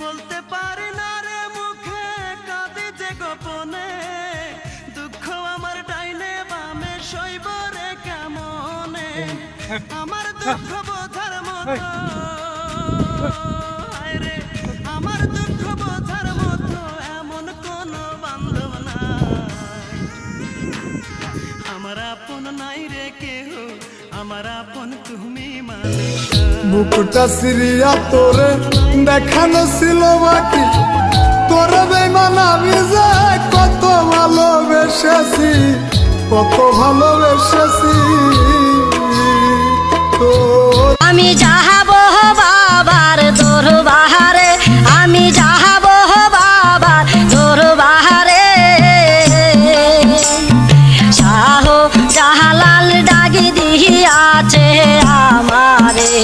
বলতে পারি না রে মুখে, কাঁদে যে গোপনে, দুঃখ আমার ডাইনে বামে সইব রে কেমনে। আমার দুঃখ বোঝার মতো, রে আমার দুঃখ বোঝার মতো এমন কোন বান্ধব নাই। আমার আপন নাই রে কেহ, আমার আপন তুমি মালিক। বুকটা সিরিয়া তোরে দেখানো ছিল বাকি, তোরে বেমান আমি যে কত ভালোবেসেছি, কত ভালোবেসেছি। আমি যাহা